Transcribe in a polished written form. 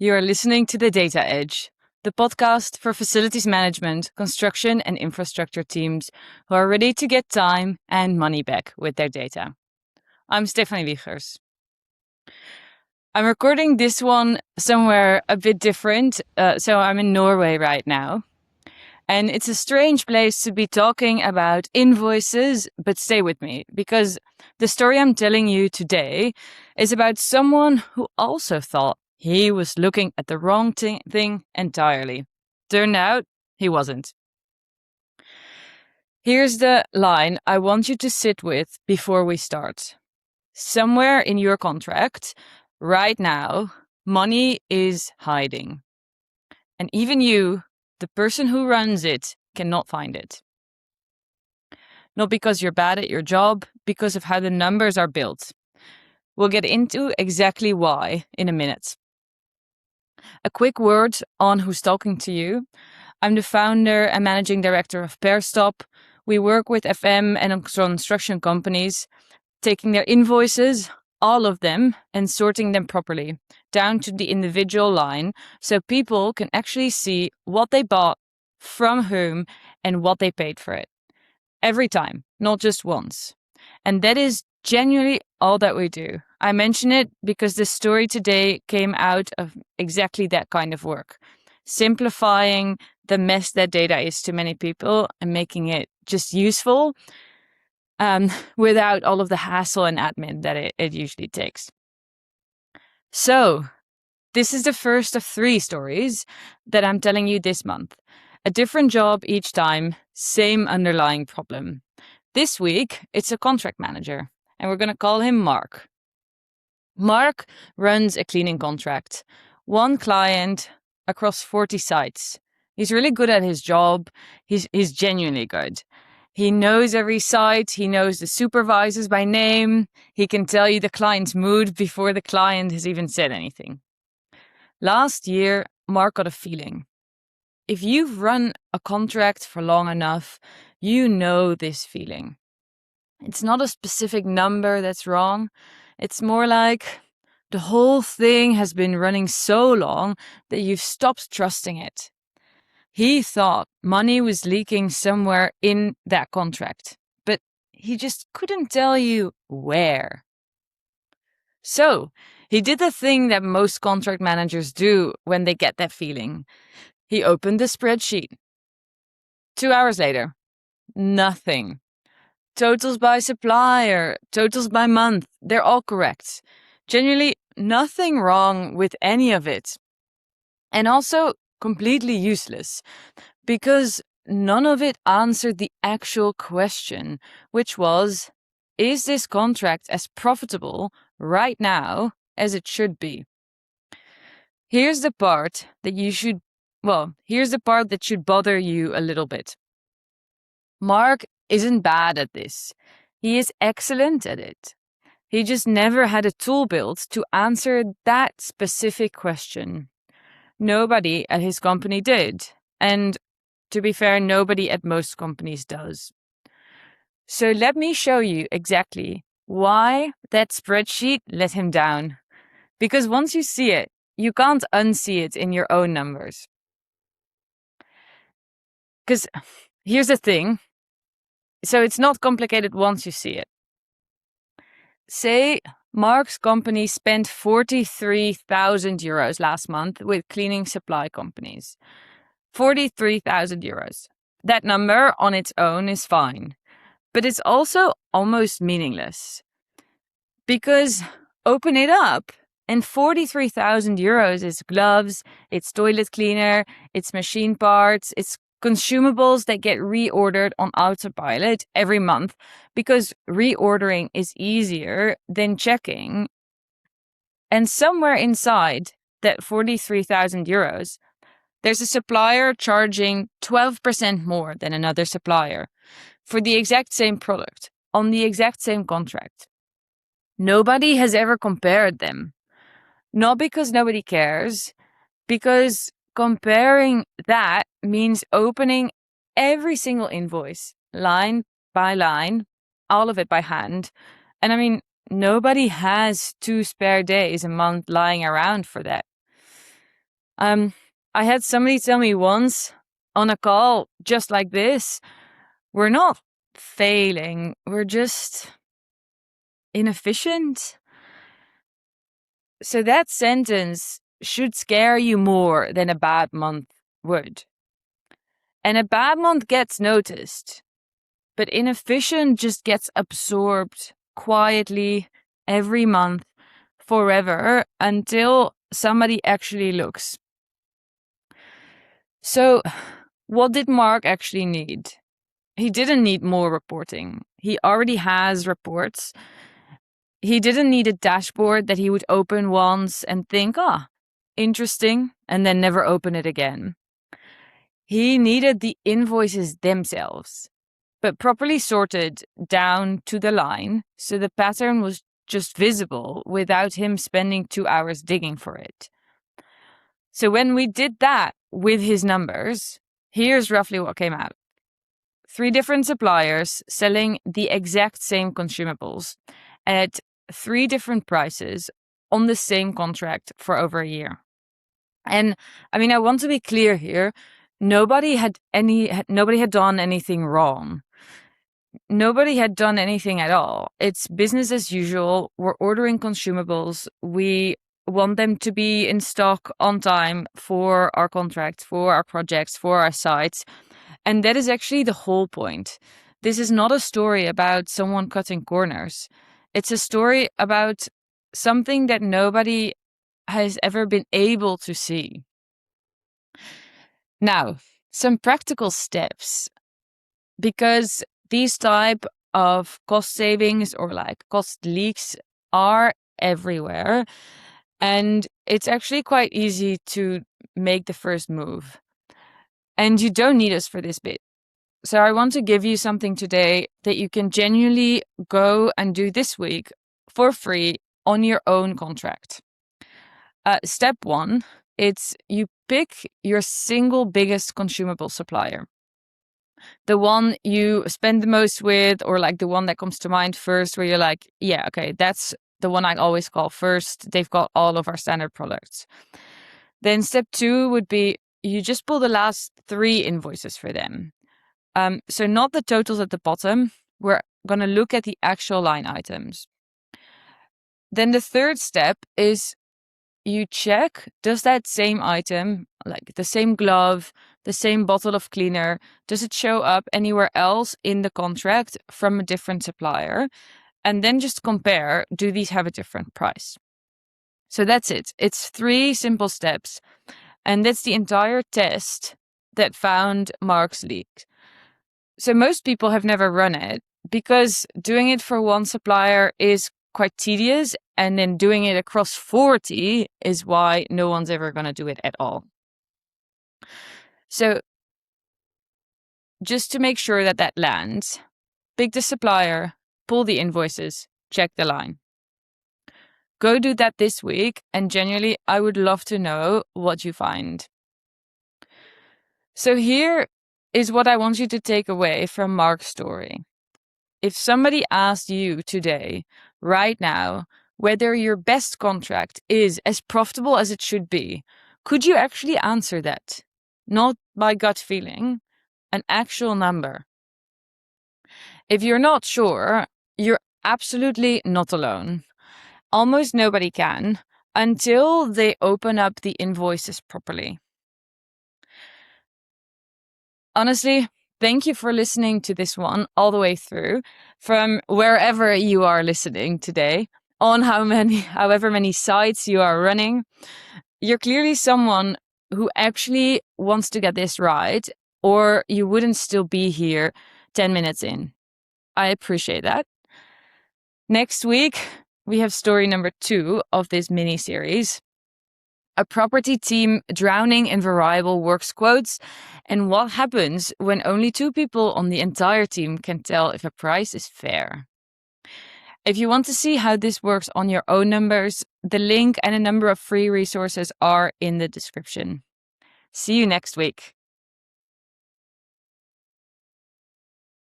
You are listening to The Data Edge, the podcast for facilities management, construction, and infrastructure teams who are ready to get time and money back with their data. I'm Stephanie Wiechers. I'm recording this one somewhere a bit different, so I'm in Norway right now. And it's a strange place to be talking about invoices, but stay with me, because the story I'm telling you today is about someone who also thought he was looking at the wrong thing entirely. Turned out he wasn't. Here's the line I want you to sit with before we start. Somewhere in your contract, right now, money is hiding. And even you, the person who runs it, cannot find it. Not because you're bad at your job, because of how the numbers are built. We'll get into exactly why in a minute. A quick word on who's talking to you. I'm the founder and managing director of PearStop. We work with FM and construction companies, taking their invoices, all of them, and sorting them properly, down to the individual line, so people can actually see what they bought, from whom, and what they paid for it. Every time, not just once. And that is genuinely all that we do. I mention it because the story today came out of exactly that kind of work. Simplifying the mess that data is to many people and making it just useful without all of the hassle and admin that it usually takes. So, this is the first of 3 stories that I'm telling you this month. A different job each time, same underlying problem. This week, it's a contract manager, and we're going to call him Mark. Mark runs a cleaning contract, one client across 40 sites. He's really good at his job. He's genuinely good. He knows every site. He knows the supervisors by name. He can tell you the client's mood before the client has even said anything. Last year, Mark got a feeling. If you've run a contract for long enough, you know this feeling. It's not a specific number that's wrong. It's more like the whole thing has been running so long that you've stopped trusting it. He thought money was leaking somewhere in that contract, but he just couldn't tell you where. So he did the thing that most contract managers do when they get that feeling. He opened the spreadsheet. 2 hours later, nothing. Totals by supplier, totals by month, they're all correct. Genuinely nothing wrong with any of it. And also completely useless, because none of it answered the actual question, which was, is this contract as profitable right now as it should be? Here's the part that should bother you a little bit. Mark isn't bad at this. He is excellent at it. He just never had a tool built to answer that specific question. Nobody at his company did. And to be fair, nobody at most companies does. So let me show you exactly why that spreadsheet let him down. Because once you see it, you can't unsee it in your own numbers. Because here's the thing. So it's not complicated once you see it. Say Mark's company spent 43,000 euros last month with cleaning supply companies. 43,000 euros. That number on its own is fine, but it's also almost meaningless. Because open it up, and 43,000 euros is gloves, it's toilet cleaner, it's machine parts, it's consumables that get reordered on autopilot every month, because reordering is easier than checking. And somewhere inside that 43,000 euros, there's a supplier charging 12% more than another supplier for the exact same product on the exact same contract. Nobody has ever compared them. Not because nobody cares, because comparing that means opening every single invoice, line by line, all of it by hand. And I mean, nobody has 2 spare days a month lying around for that. I had somebody tell me once on a call just like this, we're not failing, we're just inefficient. So that sentence should scare you more than a bad month would. And a bad month gets noticed, but inefficient just gets absorbed quietly every month forever until somebody actually looks. So, what did Mark actually need? He didn't need more reporting. He already has reports. He didn't need a dashboard that he would open once and think, interesting, and then never open it again. He needed the invoices themselves, but properly sorted down to the line so the pattern was just visible without him spending 2 hours digging for it. So when we did that with his numbers, here's roughly what came out. 3 different suppliers selling the exact same consumables at 3 different prices on the same contract for over a year. And I mean, I want to be clear here. Nobody had done anything wrong. Nobody had done anything at all. It's business as usual. We're ordering consumables. We want them to be in stock on time for our contracts, for our projects, for our sites. And that is actually the whole point. This is not a story about someone cutting corners. It's a story about something that nobody has ever been able to see. Now, some practical steps, because these type of cost savings or like cost leaks are everywhere, and it's actually quite easy to make the first move. And you don't need us for this bit. So I want to give you something today that you can genuinely go and do this week for free on your own contract. Step 1, it's you pick your single biggest consumable supplier. The one you spend the most with, or like the one that comes to mind first, where you're like, yeah, okay, that's the one I always call first. They've got all of our standard products. Then step 2 would be you just pull the last 3 invoices for them. So not the totals at the bottom. We're going to look at the actual line items. Then the third step is you check, does that same item, like the same glove, the same bottle of cleaner, does it show up anywhere else in the contract from a different supplier? And then just compare, do these have a different price? So that's it. It's 3 simple steps. And that's the entire test that found Mark's leak. So most people have never run it because doing it for one supplier is quite tedious, and then doing it across 40 is why no one's ever going to do it at all. So just to make sure that that lands, pick the supplier, pull the invoices, check the line. Go do that this week, and genuinely, I would love to know what you find. So here is what I want you to take away from Mark's story. If somebody asked you today, right now, whether your best contract is as profitable as it should be, could you actually answer that? Not by gut feeling, an actual number. If you're not sure, you're absolutely not alone. Almost nobody can until they open up the invoices properly. Honestly, thank you for listening to this one all the way through from wherever you are listening today, on however many sites you are running. You're clearly someone who actually wants to get this right, or you wouldn't still be here 10 minutes in. I appreciate that. Next week, we have story number 2 of this mini series. A property team drowning in variable works quotes, and what happens when only 2 people on the entire team can tell if a price is fair. If you want to see how this works on your own numbers, the link and a number of free resources are in the description. See you next week.